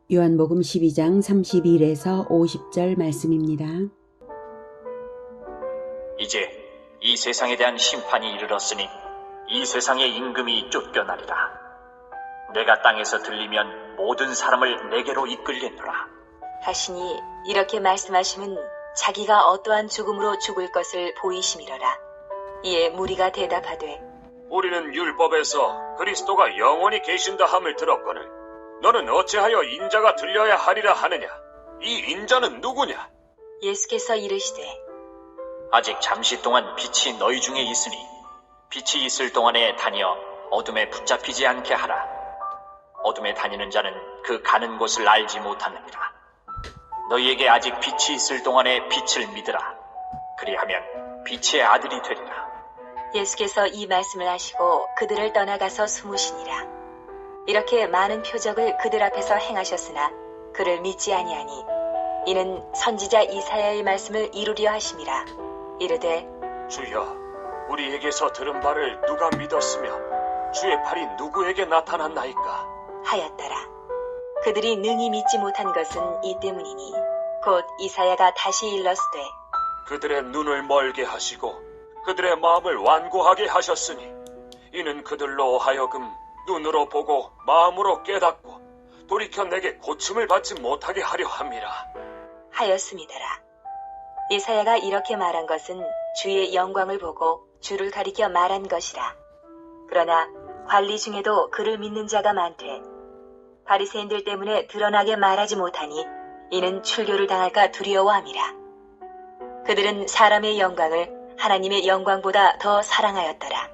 요한복음 12장 31에서 50절 말씀입니다. 이제 이 세상에 대한 심판이 이르렀으니 이 세상의 임금이 쫓겨나리라. 내가 땅에서 들리면 모든 사람을 내게로 이끌겠노라 하시니 이렇게 말씀하시면 자기가 어떠한 죽음으로 죽을 것을 보이심이로라. 이에 무리가 대답하되 우리는 율법에서 그리스도가 영원히 계신다 함을 들었거늘 너는 어찌하여 인자가 들려야 하리라 하느냐? 이 인자는 누구냐? 예수께서 이르시되 아직 잠시 동안 빛이 너희 중에 있으니 빛이 있을 동안에 다니어 어둠에 붙잡히지 않게 하라. 어둠에 다니는 자는 그 가는 곳을 알지 못하느니라. 너희에게 아직 빛이 있을 동안에 빛을 믿으라. 그리하면 빛의 아들이 되리라. 예수께서 이 말씀을 하시고 그들을 떠나가서 숨으시니라. 이렇게 많은 표적을 그들 앞에서 행하셨으나 그를 믿지 아니하니 이는 선지자 이사야의 말씀을 이루려 하심이라. 이르되 주여, 우리에게서 들은 바를 누가 믿었으며 주의 팔이 누구에게 나타났나이까? 하였더라. 그들이 능히 믿지 못한 것은 이 때문이니 곧 이사야가 다시 일렀으되 그들의 눈을 멀게 하시고 그들의 마음을 완고하게 하셨으니 이는 그들로 하여금 눈으로 보고 마음으로 깨닫고 돌이켜 내게 고침을 받지 못하게 하려 함이라 하였음이더라. 이사야가 이렇게 말한 것은 주의 영광을 보고 주를 가리켜 말한 것이라. 그러나 관리 중에도 그를 믿는 자가 많되 바리새인들 때문에 드러나게 말하지 못하니 이는 출교를 당할까 두려워함이라. 그들은 사람의 영광을 하나님의 영광보다 더 사랑하였더라.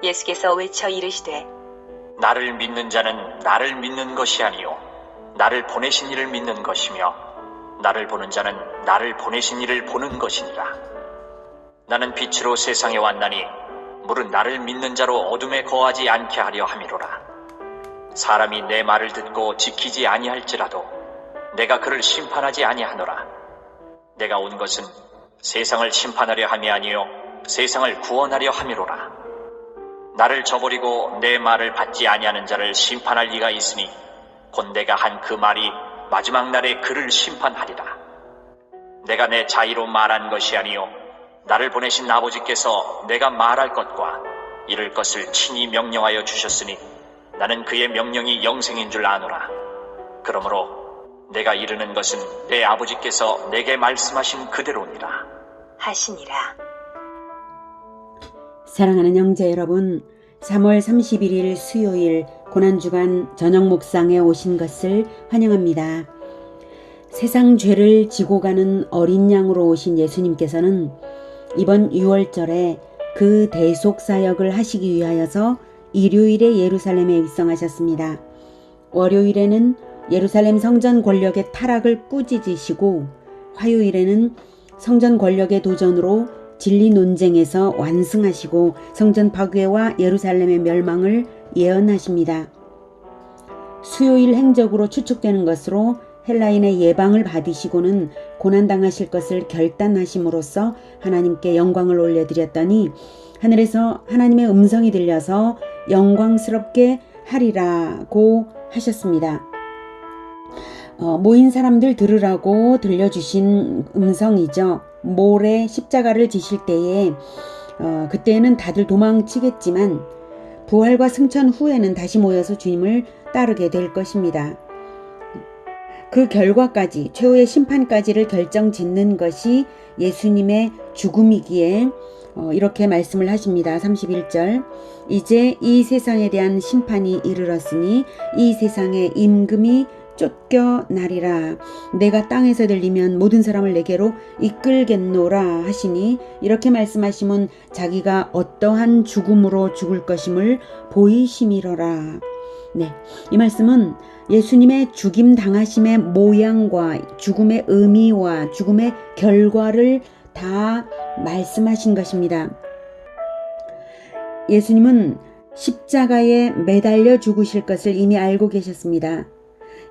예수께서 외쳐 이르시되 나를 믿는 자는 나를 믿는 것이 아니요 나를 보내신 이를 믿는 것이며 나를 보는 자는 나를 보내신 이를 보는 것이니라. 나는 빛으로 세상에 왔나니 물은 나를 믿는 자로 어둠에 거하지 않게 하려 함이로라. 사람이 내 말을 듣고 지키지 아니할지라도 내가 그를 심판하지 아니하노라. 내가 온 것은 세상을 심판하려 함이 아니요 세상을 구원하려 함이로라. 나를 저버리고 내 말을 받지 아니하는 자를 심판할 이가 있으니 곧 내가 한 그 말이 마지막 날에 그를 심판하리라. 내가 내 자의로 말한 것이 아니요 나를 보내신 아버지께서 내가 말할 것과 이를 것을 친히 명령하여 주셨으니 나는 그의 명령이 영생인 줄 아노라. 그러므로 내가 이르는 것은 내 아버지께서 내게 말씀하신 그대로니라 하시니라. 사랑하는 형제 여러분, 3월 31일 수요일 고난주간 저녁 묵상에 오신 것을 환영합니다. 세상 죄를 지고 가는 어린 양으로 오신 예수님께서는 이번 6월절에 그 대속사역을 하시기 위하여서 일요일에 예루살렘에 입성하셨습니다. 월요일에는 예루살렘 성전 권력의 타락을 꾸짖으시고 화요일에는 성전 권력의 도전으로 진리 논쟁에서 완승하시고 성전 파괴와 예루살렘의 멸망을 예언하십니다. 수요일 행적으로 추측되는 것으로 헬라인의 예방을 받으시고는 고난당하실 것을 결단하심으로써 하나님께 영광을 올려드렸더니 하늘에서 하나님의 음성이 들려서 영광스럽게 하리라고 하셨습니다. 모인 사람들 들으라고 들려주신 음성이죠. 모래 십자가를 지실 때에 그때는 다들 도망치겠지만 부활과 승천 후에는 다시 모여서 주님을 따르게 될 것입니다. 그 결과까지 최후의 심판까지를 결정짓는 것이 예수님의 죽음이기에 이렇게 말씀을 하십니다. 31절 이제 이 세상에 대한 심판이 이르렀으니 이 세상의 임금이 쫓겨나리라. 내가 땅에서 들리면 모든 사람을 내게로 이끌겠노라 하시니 이렇게 말씀하시면 자기가 어떠한 죽음으로 죽을 것임을 보이심이로라. 네, 이 말씀은 예수님의 죽임 당하심의 모양과 죽음의 의미와 죽음의 결과를 다 말씀하신 것입니다. 예수님은 십자가에 매달려 죽으실 것을 이미 알고 계셨습니다.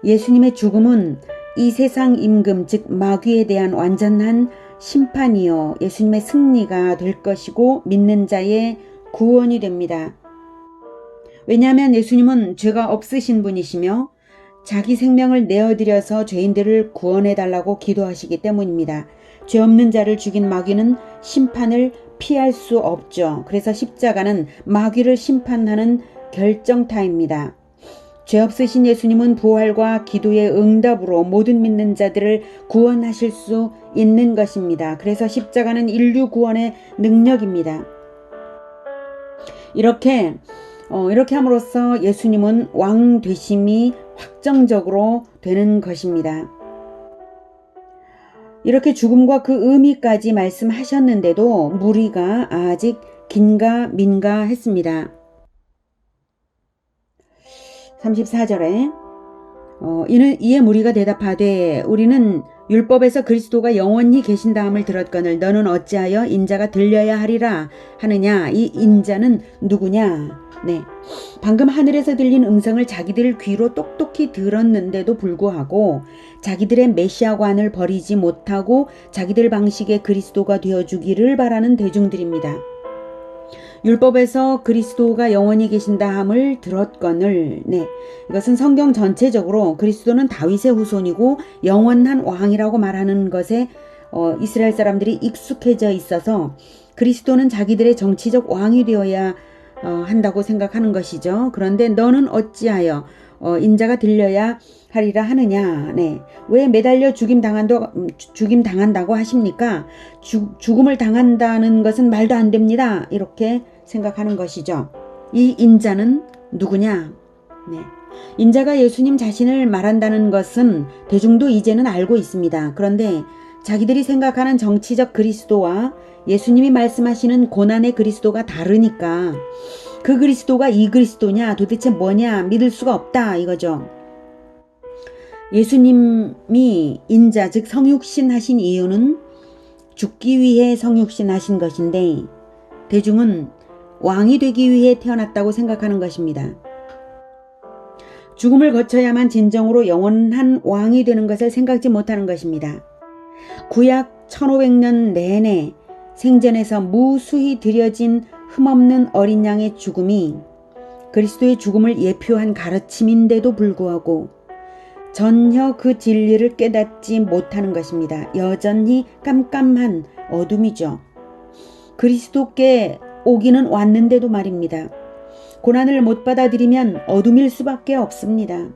예수님의 죽음은 이 세상 임금 즉 마귀에 대한 완전한 심판이요 예수님의 승리가 될 것이고 믿는 자의 구원이 됩니다. 왜냐하면 예수님은 죄가 없으신 분이시며 자기 생명을 내어드려서 죄인들을 구원해달라고 기도하시기 때문입니다. 죄 없는 자를 죽인 마귀는 심판을 피할 수 없죠. 그래서 십자가는 마귀를 심판하는 결정타입니다. 죄 없으신 예수님은 부활과 기도의 응답으로 모든 믿는 자들을 구원하실 수 있는 것입니다. 그래서 십자가는 인류 구원의 능력입니다. 이렇게 함으로써 예수님은 왕 되심이 확정적으로 되는 것입니다. 이렇게 죽음과 그 의미까지 말씀하셨는데도 무리가 아직 긴가 민가 했습니다. 34절에 이에 무리가 대답하되 우리는 율법에서 그리스도가 영원히 계신다함을 들었거늘 너는 어찌하여 인자가 들려야 하리라 하느냐. 이 인자는 누구냐. 네, 방금 하늘에서 들린 음성을 자기들 귀로 똑똑히 들었는데도 불구하고 자기들의 메시아관을 버리지 못하고 자기들 방식의 그리스도가 되어주기를 바라는 대중들입니다. 율법에서 그리스도가 영원히 계신다함을 들었거늘. 네, 이것은 성경 전체적으로 그리스도는 다윗의 후손이고 영원한 왕이라고 말하는 것에 이스라엘 사람들이 익숙해져 있어서 그리스도는 자기들의 정치적 왕이 되어야 한다고 생각하는 것이죠. 그런데 너는 어찌하여 인자가 들려야 하리라 하느냐. 네, 왜 매달려 죽임 당한다고 하십니까? 죽음을 당한다는 것은 말도 안 됩니다. 이렇게 생각하는 것이죠. 이 인자는 누구냐? 네, 인자가 예수님 자신을 말한다는 것은 대중도 이제는 알고 있습니다. 그런데 자기들이 생각하는 정치적 그리스도와 예수님이 말씀하시는 고난의 그리스도가 다르니까 그 그리스도가 이 그리스도냐, 도대체 뭐냐 믿을 수가 없다 이거죠. 예수님이 인자 즉 성육신 하신 이유는 죽기 위해 성육신 하신 것인데 대중은 왕이 되기 위해 태어났다고 생각하는 것입니다. 죽음을 거쳐야만 진정으로 영원한 왕이 되는 것을 생각지 못하는 것입니다. 구약 1500년 내내 생전에서 무수히 드려진 흠없는 어린 양의 죽음이 그리스도의 죽음을 예표한 가르침인데도 불구하고 전혀 그 진리를 깨닫지 못하는 것입니다. 여전히 깜깜한 어둠이죠. 그리스도께 오기는 왔는데도 말입니다. 고난을 못 받아들이면 어둠일 수밖에 없습니다.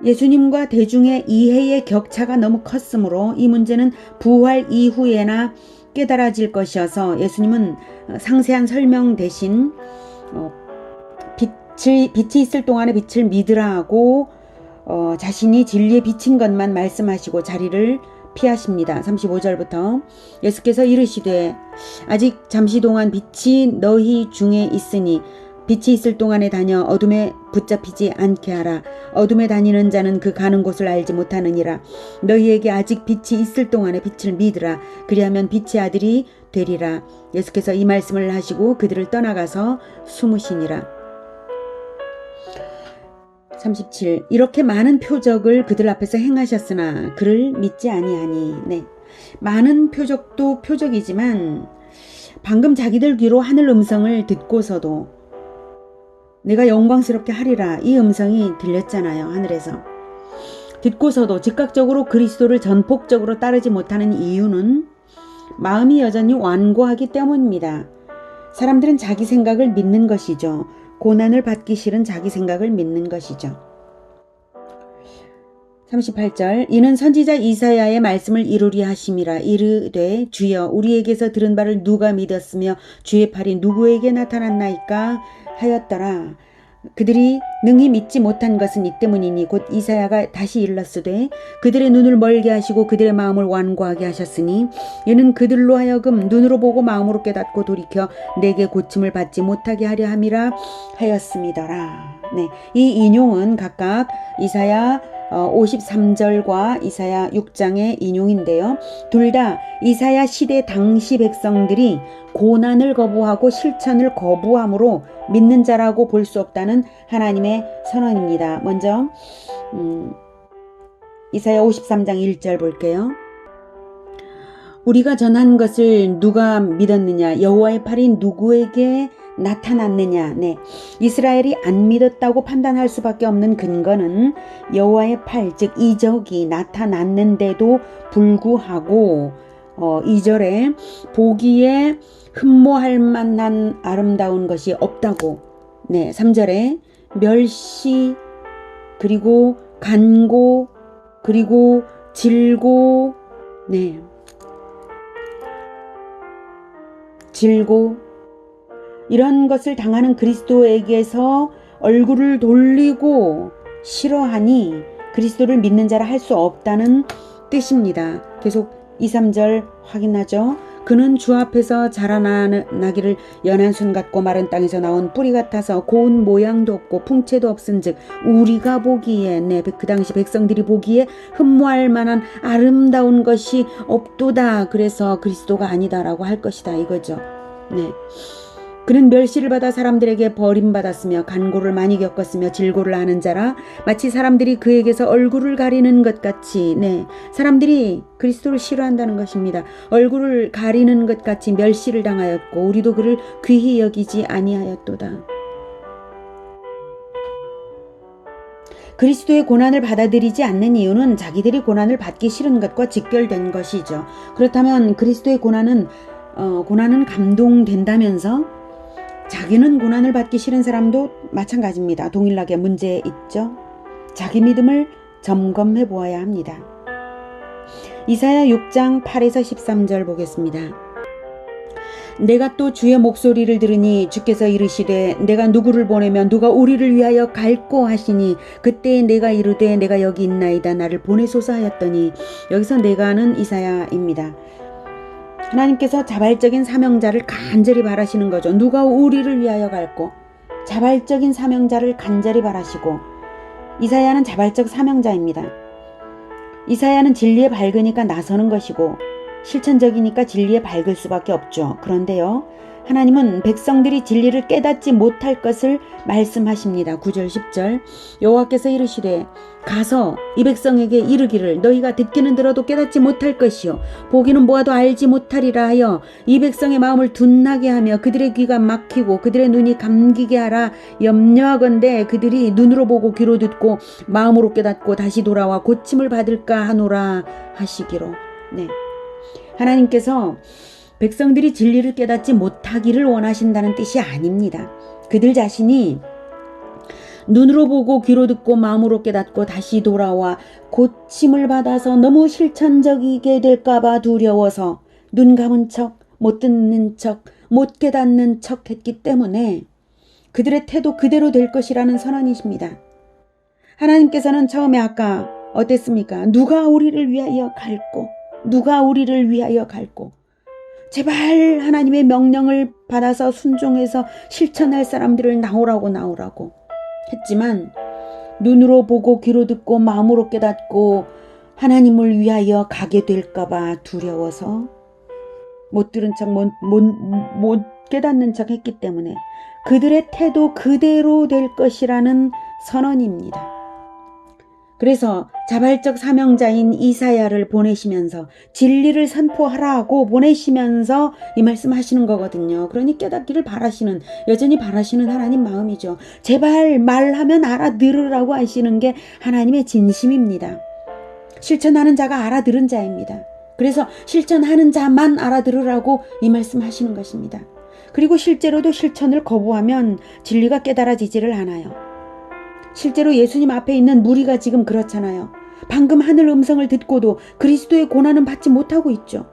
예수님과 대중의 이해의 격차가 너무 컸으므로 이 문제는 부활 이후에나 깨달아질 것이어서 예수님은 상세한 설명 대신 빛이 있을 동안에 빛을 믿으라고 자신이 진리에 비친 것만 말씀하시고 자리를 피하십니다. 35절부터 예수께서 이르시되 아직 잠시 동안 빛이 너희 중에 있으니 빛이 있을 동안에 다녀 어둠에 붙잡히지 않게 하라. 어둠에 다니는 자는 그 가는 곳을 알지 못하느니라. 너희에게 아직 빛이 있을 동안에 빛을 믿으라. 그리하면 빛의 아들이 되리라. 예수께서 이 말씀을 하시고 그들을 떠나가서 숨으시니라. 37. 이렇게 많은 표적을 그들 앞에서 행하셨으나 그를 믿지 아니하니. 네, 많은 표적도 표적이지만 방금 자기들 귀로 하늘 음성을 듣고서도 내가 영광스럽게 하리라 이 음성이 들렸잖아요. 하늘에서. 듣고서도 즉각적으로 그리스도를 전폭적으로 따르지 못하는 이유는 마음이 여전히 완고하기 때문입니다. 사람들은 자기 생각을 믿는 것이죠. 고난을 받기 싫은 자기 생각을 믿는 것이죠. 38절 이는 선지자 이사야의 말씀을 이루리 하심이라. 이르되 주여 우리에게서 들은 바를 누가 믿었으며 주의 팔이 누구에게 나타났나이까 하였더라. 그들이 능히 믿지 못한 것은 이 때문이니 곧 이사야가 다시 일렀으되 그들의 눈을 멀게 하시고 그들의 마음을 완고하게 하셨으니 이는 그들로 하여금 눈으로 보고 마음으로 깨닫고 돌이켜 내게 고침을 받지 못하게 하려 함이라 하였음이더라. 네, 이 인용은 각각 이사야 53절과 이사야 6장의 인용인데요. 둘 다 이사야 시대 당시 백성들이 고난을 거부하고 실천을 거부함으로 믿는 자라고 볼 수 없다는 하나님의 선언입니다. 먼저 이사야 53장 1절 볼게요. 우리가 전한 것을 누가 믿었느냐? 여호와의 팔이 누구에게 나타났느냐? 네. 이스라엘이 안 믿었다고 판단할 수밖에 없는 근거는 여호와의 팔, 즉 이적이 나타났는데도 불구하고 2절에 보기에 흠모할 만한 아름다운 것이 없다고. 네. 3절에 멸시, 그리고 간고, 그리고 질고, 네. 질고, 이런 것을 당하는 그리스도에게서 얼굴을 돌리고 싫어하니 그리스도를 믿는 자라 할 수 없다는 뜻입니다. 계속 2, 3절 확인하죠. 그는 주 앞에서 자라나기를 연한 순 같고 마른 땅에서 나온 뿌리 같아서 고운 모양도 없고 풍채도 없은즉 우리가 보기에, 네, 그 당시 백성들이 보기에 흠모할 만한 아름다운 것이 없도다. 그래서 그리스도가 아니다라고 할 것이다 이거죠. 네. 그는 멸시를 받아 사람들에게 버림받았으며 간고를 많이 겪었으며 질고를 하는 자라 마치 사람들이 그에게서 얼굴을 가리는 것 같이, 네, 사람들이 그리스도를 싫어한다는 것입니다. 얼굴을 가리는 것 같이 멸시를 당하였고 우리도 그를 귀히 여기지 아니하였도다. 그리스도의 고난을 받아들이지 않는 이유는 자기들이 고난을 받기 싫은 것과 직결된 것이죠. 그렇다면 그리스도의 고난은 감동된다면서 자기는 고난을 받기 싫은 사람도 마찬가지입니다. 동일하게 문제 있죠. 자기 믿음을 점검해 보아야 합니다. 이사야 6장 8에서 13절 보겠습니다. 내가 또 주의 목소리를 들으니 주께서 이르시되 내가 누구를 보내면 누가 우리를 위하여 갈꼬 하시니 그때 내가 이르되 내가 여기 있나이다 나를 보내소서 하였더니, 여기서 내가는 이사야입니다. 하나님께서 자발적인 사명자를 간절히 바라시는 거죠. 누가 우리를 위하여 갈꼬? 자발적인 사명자를 간절히 바라시고, 이사야는 자발적 사명자입니다. 이사야는 진리에 밝으니까 나서는 것이고 실천적이니까 진리에 밝을 수밖에 없죠. 그런데요, 하나님은 백성들이 진리를 깨닫지 못할 것을 말씀하십니다. 9절 10절 여호와께서 이르시되 가서 이 백성에게 이르기를 너희가 듣기는 들어도 깨닫지 못할 것이요 보기는 보아도 알지 못하리라 하여 이 백성의 마음을 둔하게 하며 그들의 귀가 막히고 그들의 눈이 감기게 하라. 염려하건대 그들이 눈으로 보고 귀로 듣고 마음으로 깨닫고 다시 돌아와 고침을 받을까 하노라 하시기로. 네, 하나님께서 백성들이 진리를 깨닫지 못하기를 원하신다는 뜻이 아닙니다. 그들 자신이 눈으로 보고 귀로 듣고 마음으로 깨닫고 다시 돌아와 고침을 받아서 너무 실천적이게 될까봐 두려워서 눈 감은 척, 못 듣는 척, 못 깨닫는 척 했기 때문에 그들의 태도 그대로 될 것이라는 선언이십니다. 하나님께서는 처음에 아까 어땠습니까? 누가 우리를 위하여 갈꼬? 누가 우리를 위하여 갈꼬? 제발 하나님의 명령을 받아서 순종해서 실천할 사람들을 나오라고 했지만 눈으로 보고 귀로 듣고 마음으로 깨닫고 하나님을 위하여 가게 될까봐 두려워서 못 들은 척, 못 깨닫는 척 했기 때문에 그들의 태도 그대로 될 것이라는 선언입니다. 그래서 자발적 사명자인 이사야를 보내시면서 진리를 선포하라고 보내시면서 이 말씀하시는 거거든요. 그러니 깨닫기를 바라시는, 여전히 바라시는 하나님 마음이죠. 제발 말하면 알아들으라고 하시는 게 하나님의 진심입니다. 실천하는 자가 알아들은 자입니다. 그래서 실천하는 자만 알아들으라고 이 말씀하시는 것입니다. 그리고 실제로도 실천을 거부하면 진리가 깨달아지지를 않아요. 실제로 예수님 앞에 있는 무리가 지금 그렇잖아요. 방금 하늘 음성을 듣고도 그리스도의 고난은 받지 못하고 있죠.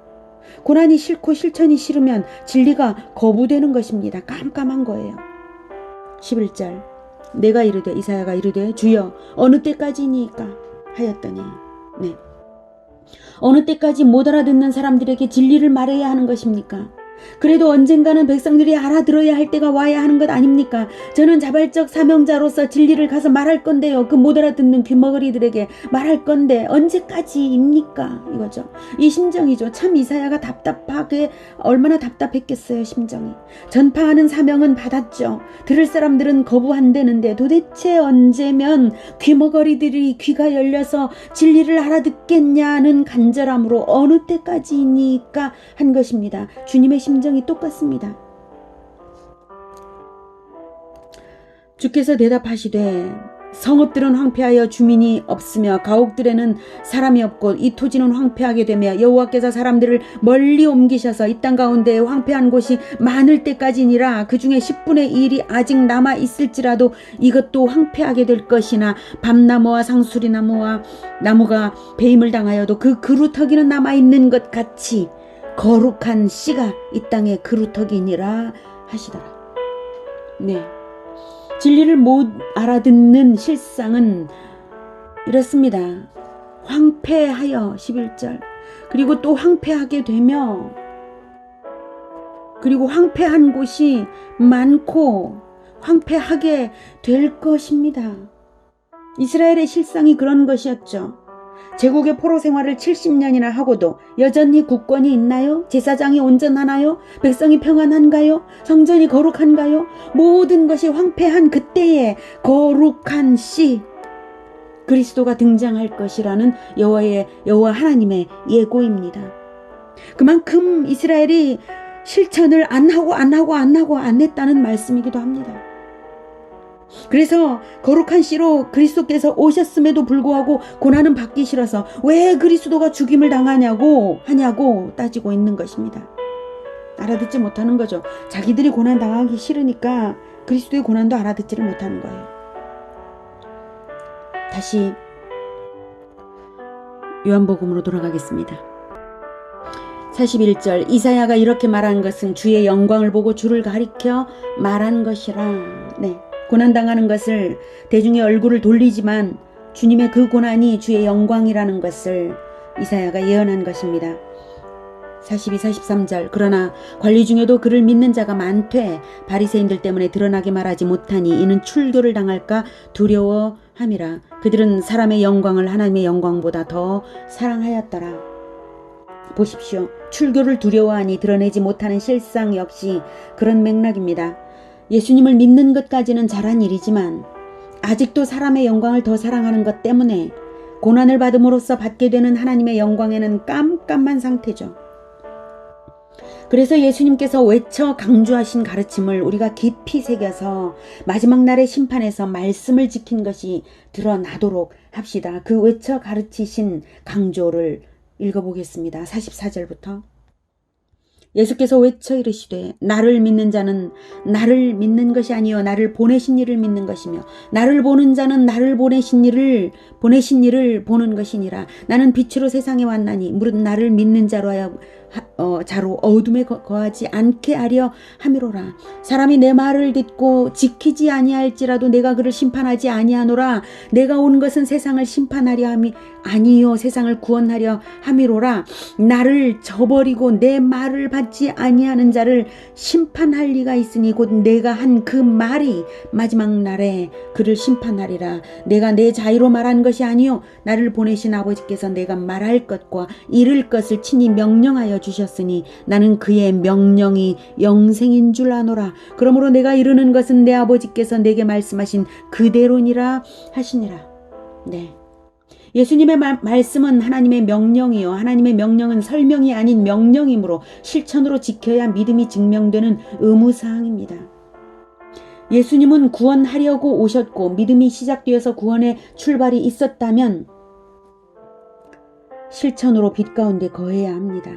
고난이 싫고 실천이 싫으면 진리가 거부되는 것입니다. 깜깜한 거예요. 11절 내가 이르되 이사야가 이르되 주여 어느 때까지니까 하였더니, 네, 어느 때까지 못 알아듣는 사람들에게 진리를 말해야 하는 것입니까? 그래도 언젠가는 백성들이 알아들어야 할 때가 와야 하는 것 아닙니까? 저는 자발적 사명자로서 진리를 가서 말할 건데요. 그 못 알아듣는 귀머거리들에게 말할 건데 언제까지입니까? 이거죠. 이 심정이죠. 참 이사야가 답답하게 얼마나 답답했겠어요. 심정이. 전파하는 사명은 받았죠. 들을 사람들은 거부한다는데 도대체 언제면 귀머거리들이 귀가 열려서 진리를 알아듣겠냐는 간절함으로 어느 때까지입니까? 한 것입니다. 주님의 심정이 똑같습니다. 주께서 대답하시되 성읍들은 황폐하여 주민이 없으며 가옥들에는 사람이 없고 이 토지는 황폐하게 되며 여호와께서 사람들을 멀리 옮기셔서 이 땅 가운데 황폐한 곳이 많을 때까지니라. 그 중에 10분의 1이 아직 남아 있을지라도 이것도 황폐하게 될 것이나 밤나무와 상수리나무와 나무가 배임을 당하여도 그 그루터기는 남아 있는 것 같이 거룩한 씨가 이 땅에 그루터기니라 하시더라. 네. 진리를 못 알아듣는 실상은 이렇습니다. 황폐하여 11절. 그리고 또 황폐하게 되며 그리고 황폐한 곳이 많고 황폐하게 될 것입니다. 이스라엘의 실상이 그런 것이었죠. 제국의 포로 생활을 70년이나 하고도 여전히 국권이 있나요? 제사장이 온전하나요? 백성이 평안한가요? 성전이 거룩한가요? 모든 것이 황폐한 그때에 거룩한 씨 그리스도가 등장할 것이라는 여호와 하나님의 예고입니다. 그만큼 이스라엘이 실천을 안 했다는 말씀이기도 합니다. 그래서 거룩한 씨로 그리스도께서 오셨음에도 불구하고 고난은 받기 싫어서 왜 그리스도가 죽임을 당하냐고 따지고 있는 것입니다. 알아듣지 못하는 거죠. 자기들이 고난 당하기 싫으니까 그리스도의 고난도 알아듣지를 못하는 거예요. 다시 요한복음으로 돌아가겠습니다. 41절 이사야가 이렇게 말한 것은 주의 영광을 보고 주를 가리켜 말한 것이라. 네. 고난당하는 것을 대중의 얼굴을 돌리지만 주님의 그 고난이 주의 영광이라는 것을 이사야가 예언한 것입니다. 42, 43절 그러나 관리 중에도 그를 믿는 자가 많되 바리새인들 때문에 드러나게 말하지 못하니 이는 출교를 당할까 두려워함이라. 그들은 사람의 영광을 하나님의 영광보다 더 사랑하였더라. 보십시오. 출교를 두려워하니 드러내지 못하는 실상 역시 그런 맥락입니다. 예수님을 믿는 것까지는 잘한 일이지만 아직도 사람의 영광을 더 사랑하는 것 때문에 고난을 받음으로써 받게 되는 하나님의 영광에는 깜깜한 상태죠. 그래서 예수님께서 외쳐 강조하신 가르침을 우리가 깊이 새겨서 마지막 날의 심판에서 말씀을 지킨 것이 드러나도록 합시다. 그 외쳐 가르치신 강조를 읽어보겠습니다. 44절부터 예수께서 외쳐 이르시되 나를 믿는 자는 나를 믿는 것이 아니요 나를 보내신 이를 믿는 것이며 나를 보는 자는 나를 보내신 이를 보는 것이니라. 나는 빛으로 세상에 왔나니 무릇 나를 믿는 자로 어둠에 거하지 않게 하려 함이로라. 사람이 내 말을 듣고 지키지 아니할지라도 내가 그를 심판하지 아니하노라. 내가 온 것은 세상을 심판하려 함이 아니요 세상을 구원하려 함이로라. 나를 저버리고 내 말을 받지 아니하는 자를 심판할 리가 있으니 곧 내가 한 그 말이 마지막 날에 그를 심판하리라. 내가 내 자유로 말한 것이 아니요 나를 보내신 아버지께서 내가 말할 것과 이를 것을 친히 명령하여 주셨으니 나는 그의 명령이 영생인 줄 아노라. 그러므로 내가 이르는 것은 내 아버지께서 내게 말씀하신 그대로니라 하시니라. 네. 예수님의 말씀은 하나님의 명령이요 하나님의 명령은 설명이 아닌 명령이므로 실천으로 지켜야 믿음이 증명되는 의무사항입니다. 예수님은 구원하려고 오셨고 믿음이 시작되어서 구원의 출발이 있었다면 실천으로 빛 가운데 거해야 합니다.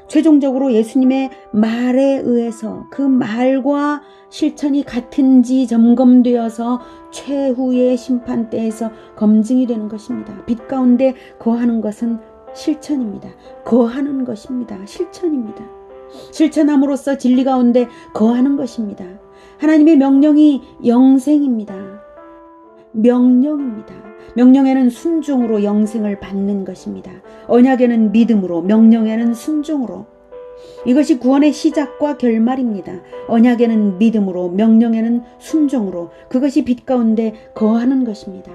최종적으로 예수님의 말에 의해서 그 말과 실천이 같은지 점검되어서 최후의 심판대에서 검증이 되는 것입니다. 빛 가운데 거하는 것은 실천입니다. 거하는 것입니다. 실천입니다. 실천함으로써 진리 가운데 거하는 것입니다. 하나님의 명령이 영생입니다. 명령입니다. 명령에는 순종으로 영생을 받는 것입니다. 언약에는 믿음으로, 명령에는 순종으로. 이것이 구원의 시작과 결말입니다. 언약에는 믿음으로, 명령에는 순종으로, 그것이 빛 가운데 거하는 것입니다.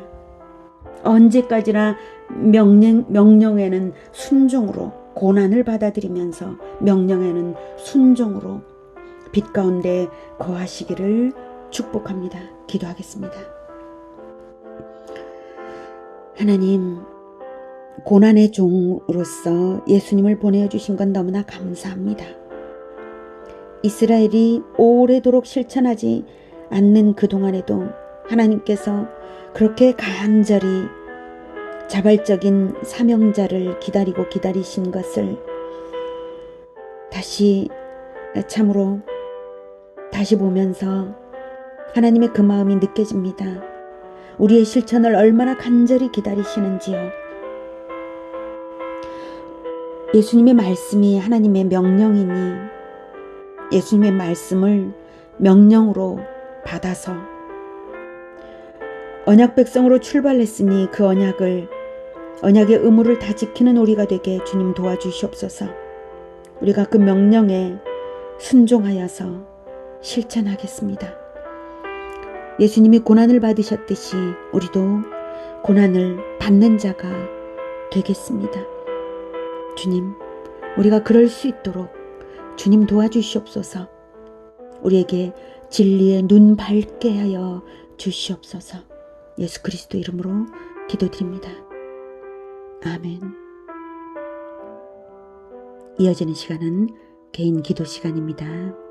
언제까지나 명령에는 순종으로, 고난을 받아들이면서 명령에는 순종으로 빛 가운데 거하시기를 축복합니다. 기도하겠습니다. 하나님, 고난의 종으로서 예수님을 보내주신 건 너무나 감사합니다. 이스라엘이 오래도록 실천하지 않는 그동안에도 하나님께서 그렇게 간절히 자발적인 사명자를 기다리고 기다리신 것을 참으로 다시 보면서 하나님의 그 마음이 느껴집니다. 우리의 실천을 얼마나 간절히 기다리시는지요. 예수님의 말씀이 하나님의 명령이니 예수님의 말씀을 명령으로 받아서 언약 백성으로 출발했으니 그 언약의 의무를 다 지키는 우리가 되게 주님 도와주시옵소서. 우리가 그 명령에 순종하여서 실천하겠습니다. 예수님이 고난을 받으셨듯이 우리도 고난을 받는 자가 되겠습니다. 주님, 우리가 그럴 수 있도록 주님 도와주시옵소서. 우리에게 진리의 눈 밝게 하여 주시옵소서. 예수 그리스도 이름으로 기도드립니다. 아멘. 이어지는 시간은 개인 기도 시간입니다.